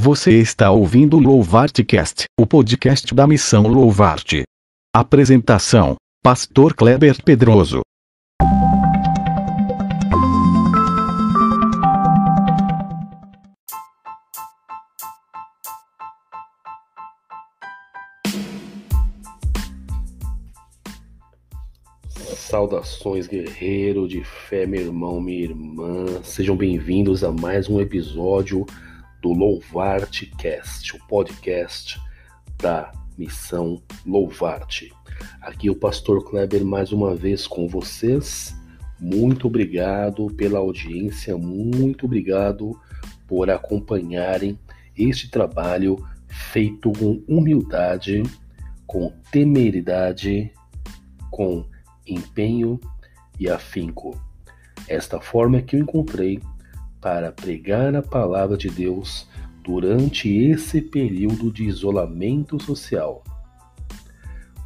Você está ouvindo o Louvartcast, o podcast da Missão Louvarte. Apresentação: Pastor Kleber Pedroso. Saudações, guerreiro de fé, meu irmão, minha irmã. Sejam bem-vindos a mais um episódio do Louvartcast, o podcast da Missão Louvarte. Aqui o pastor Kleber mais uma vez com vocês. Muito obrigado pela audiência, muito obrigado por acompanharem este trabalho feito com humildade, com temeridade, com empenho e afinco. Esta forma é que eu encontrei para pregar a palavra de Deus durante esse período de isolamento social.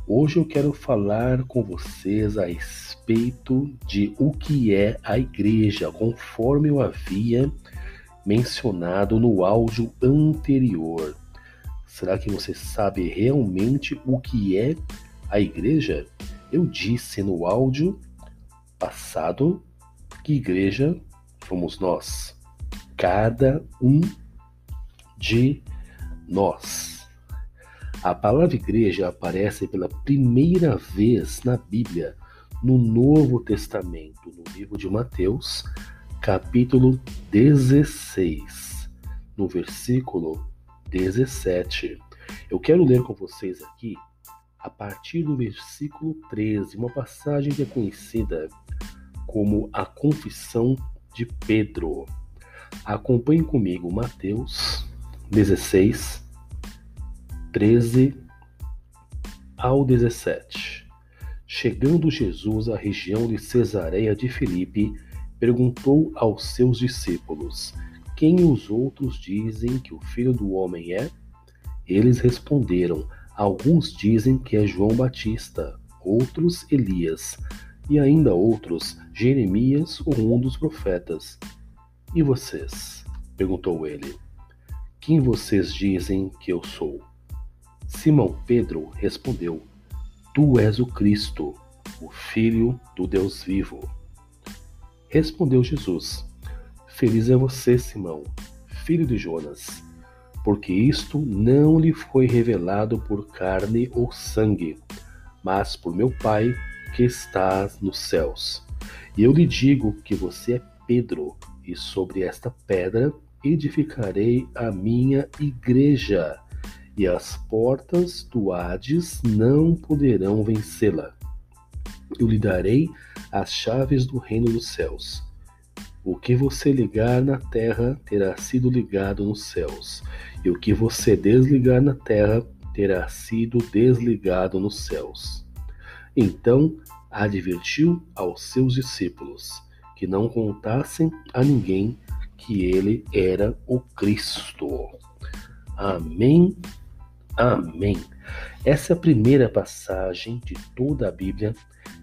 Hoje eu quero falar com vocês a respeito de o que é a igreja, conforme eu havia mencionado no áudio anterior. Será que você sabe realmente o que é a igreja? Eu disse no áudio passado que igreja somos nós, cada um de nós. A palavra igreja aparece pela primeira vez na Bíblia, no Novo Testamento, no livro de Mateus, capítulo 16, no versículo 17. Eu quero ler com vocês aqui a partir do versículo 13, uma passagem que é conhecida como a Confissão de Pedro. Acompanhe comigo Mateus 16, 13 ao 17. Chegando Jesus à região de Cesareia de Filipe, perguntou aos seus discípulos: quem os outros dizem que o Filho do Homem é? Eles responderam: alguns dizem que é João Batista, outros Elias, e ainda outros Jeremias ou um dos profetas. E vocês? Perguntou ele. Quem vocês dizem que eu sou? Simão Pedro respondeu: tu és o Cristo, o Filho do Deus vivo. Respondeu Jesus: feliz é você, Simão, filho de Jonas, porque isto não lhe foi revelado por carne ou sangue, mas por meu Pai que está nos céus. E eu lhe digo que você é Pedro, e sobre esta pedra edificarei a minha igreja, e as portas do Hades não poderão vencê-la. Eu lhe darei as chaves do reino dos céus. O que você ligar na terra terá sido ligado nos céus, e o que você desligar na terra terá sido desligado nos céus. Então advertiu aos seus discípulos que não contassem a ninguém que ele era o Cristo. Amém. Amém. Essa é a primeira passagem de toda a Bíblia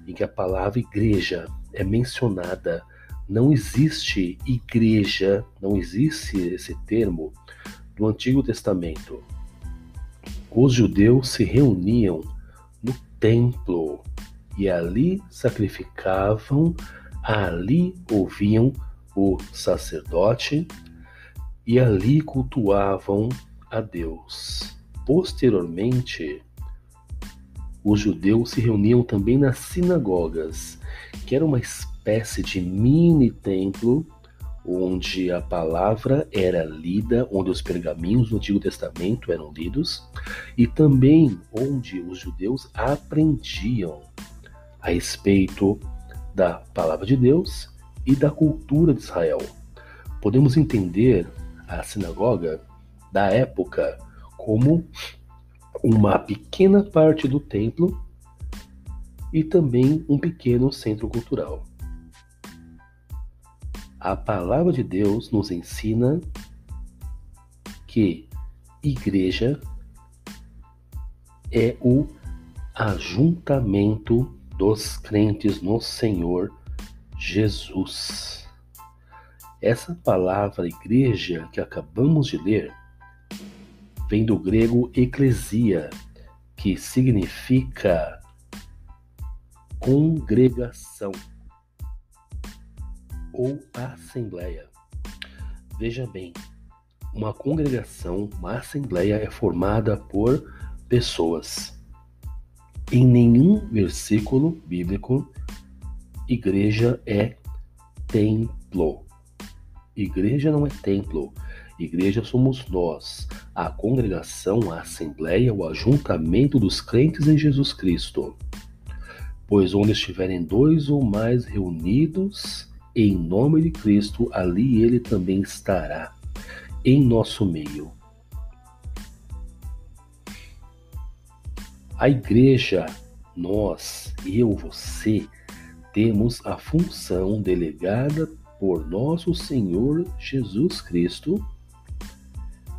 em que a palavra igreja é mencionada. Não existe igreja, não existe esse termo no Antigo Testamento. Os judeus se reuniam no templo e ali sacrificavam, ali ouviam o sacerdote e ali cultuavam a Deus. Posteriormente, os judeus se reuniam também nas sinagogas, que era uma espécie de mini-templo onde a palavra era lida, onde os pergaminhos do Antigo Testamento eram lidos e também onde os judeus aprendiam a respeito da palavra de Deus e da cultura de Israel. Podemos entender a sinagoga da época como uma pequena parte do templo e também um pequeno centro cultural. A palavra de Deus nos ensina que igreja é o ajuntamento dos crentes no Senhor Jesus. Essa palavra igreja que acabamos de ler vem do grego eclesia, que significa congregação ou assembleia. Veja bem, uma congregação, uma assembleia é formada por pessoas. Em nenhum versículo bíblico, igreja é templo. Igreja não é templo. Igreja somos nós, a congregação, a assembleia, o ajuntamento dos crentes em Jesus Cristo. Pois onde estiverem 2 ou mais reunidos em nome de Cristo, ali ele também estará, em nosso meio. A igreja, nós, eu, você, temos a função delegada por nosso Senhor Jesus Cristo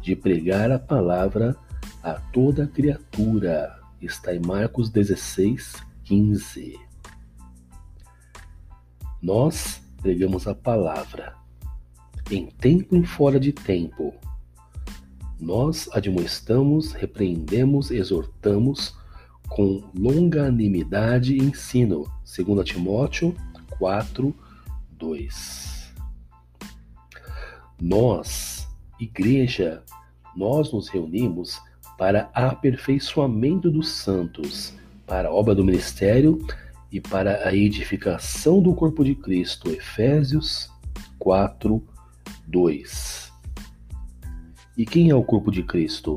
de pregar a palavra a toda criatura. Está em Marcos 16:15. Nós pregamos a palavra em tempo e fora de tempo. Nós admoestamos, repreendemos, exortamos com longanimidade e ensino. 2 Timóteo 4:2. Nós, igreja, nós nos reunimos para aperfeiçoamento dos santos, para a obra do ministério e para a edificação do corpo de Cristo. Efésios 4:2. E quem é o corpo de Cristo?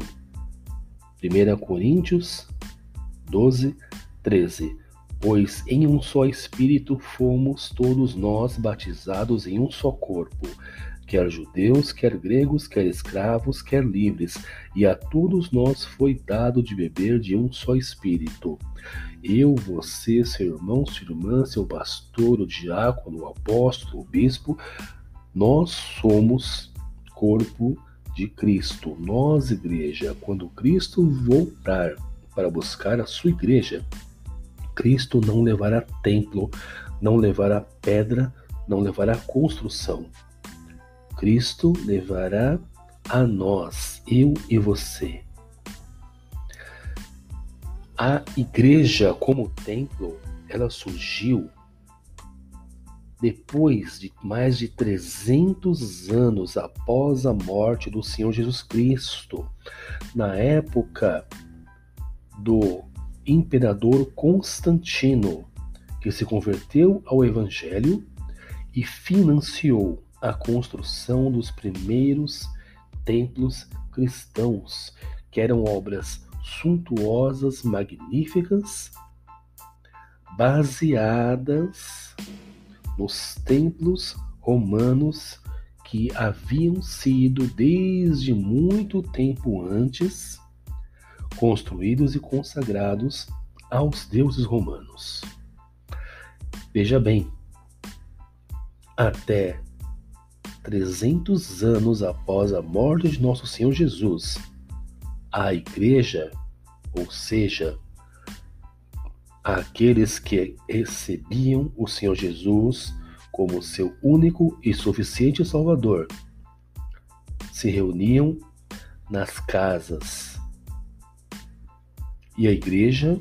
1 Coríntios 12:13. Pois em um só Espírito fomos todos nós batizados em um só corpo, quer judeus, quer gregos, quer escravos, quer livres, e a todos nós foi dado de beber de um só Espírito. Eu, você, seu irmão, sua irmã, seu pastor, o diácono, o apóstolo, o bispo, nós somos corpo de Cristo. Nós, igreja, quando Cristo voltar para buscar a sua igreja, Cristo não levará templo, não levará pedra, não levará construção. Cristo levará a nós, eu e você. A igreja como templo, ela surgiu depois de mais de 300 anos após a morte do Senhor Jesus Cristo, na época do imperador Constantino, que se converteu ao Evangelho e financiou a construção dos primeiros templos cristãos, que eram obras suntuosas, magníficas, baseadas nos templos romanos que haviam sido, desde muito tempo antes, construídos e consagrados aos deuses romanos. Veja bem, até 300 anos após a morte de nosso Senhor Jesus, a igreja, ou seja, aqueles que recebiam o Senhor Jesus como seu único e suficiente Salvador, se reuniam nas casas. E a igreja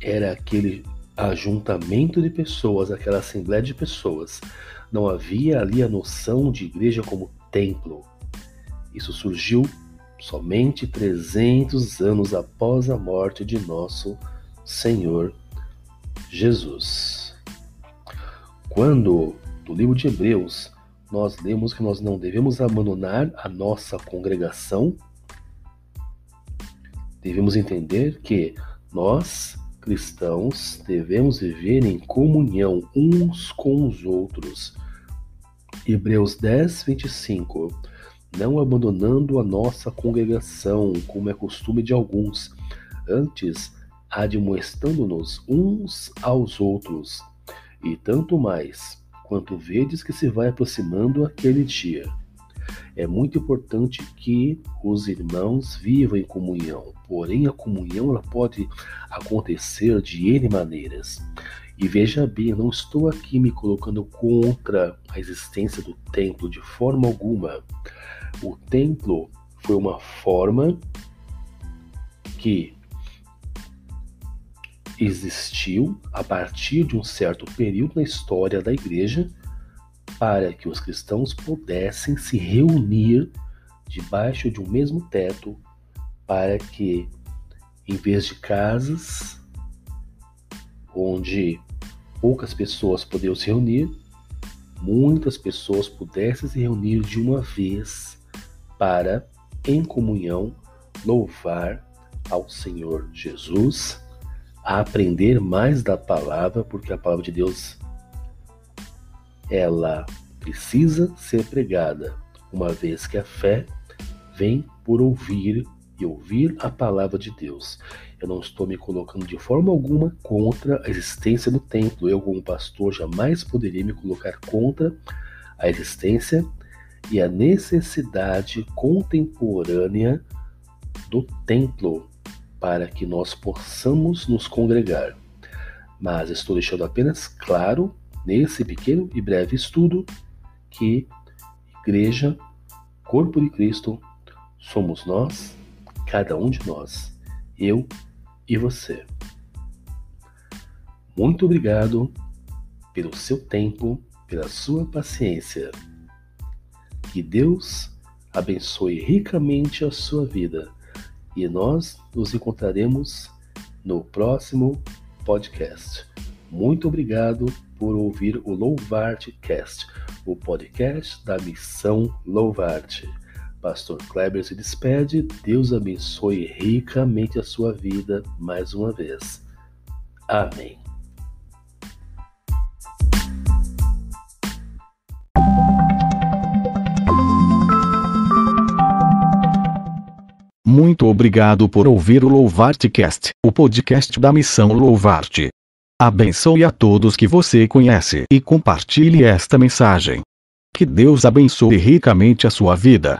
era aquele ajuntamento de pessoas, aquela assembleia de pessoas. Não havia ali a noção de igreja como templo. Isso surgiu somente 300 anos após a morte de nosso Senhor Jesus. Quando, no livro de Hebreus, nós lemos que nós não devemos abandonar a nossa congregação, devemos entender que nós, cristãos, devemos viver em comunhão uns com os outros. Hebreus 10:25. Não abandonando a nossa congregação, como é costume de alguns, antes admoestando-nos uns aos outros, e tanto mais, quanto vedes que se vai aproximando aquele dia. É muito importante que os irmãos vivam em comunhão, porém a comunhão ela pode acontecer de N maneiras. E veja bem, eu não estou aqui me colocando contra a existência do templo de forma alguma. O templo foi uma forma que existiu a partir de um certo período na história da igreja para que os cristãos pudessem se reunir debaixo de um mesmo teto, para que, em vez de casas onde poucas pessoas podiam se reunir, muitas pessoas pudessem se reunir de uma vez para, em comunhão, louvar ao Senhor Jesus, a aprender mais da palavra, porque a palavra de Deus, ela precisa ser pregada, uma vez que a fé vem por ouvir e ouvir a palavra de Deus. Eu não estou me colocando de forma alguma contra a existência do templo. Eu, como pastor, jamais poderia me colocar contra a existência e a necessidade contemporânea do templo para que nós possamos nos congregar. Mas estou deixando apenas claro, nesse pequeno e breve estudo, que igreja, corpo de Cristo, somos nós, cada um de nós, eu e você. Muito obrigado pelo seu tempo, pela sua paciência. Que Deus abençoe ricamente a sua vida e nós nos encontraremos no próximo podcast. Muito obrigado por ouvir o Louvarte Cast, o podcast da Missão Louvarte. Pastor Kleber se despede. Deus abençoe ricamente a sua vida mais uma vez. Amém. Muito obrigado por ouvir o Louvarte Cast, o podcast da Missão Louvarte. Abençoe a todos que você conhece e compartilhe esta mensagem. Que Deus abençoe ricamente a sua vida.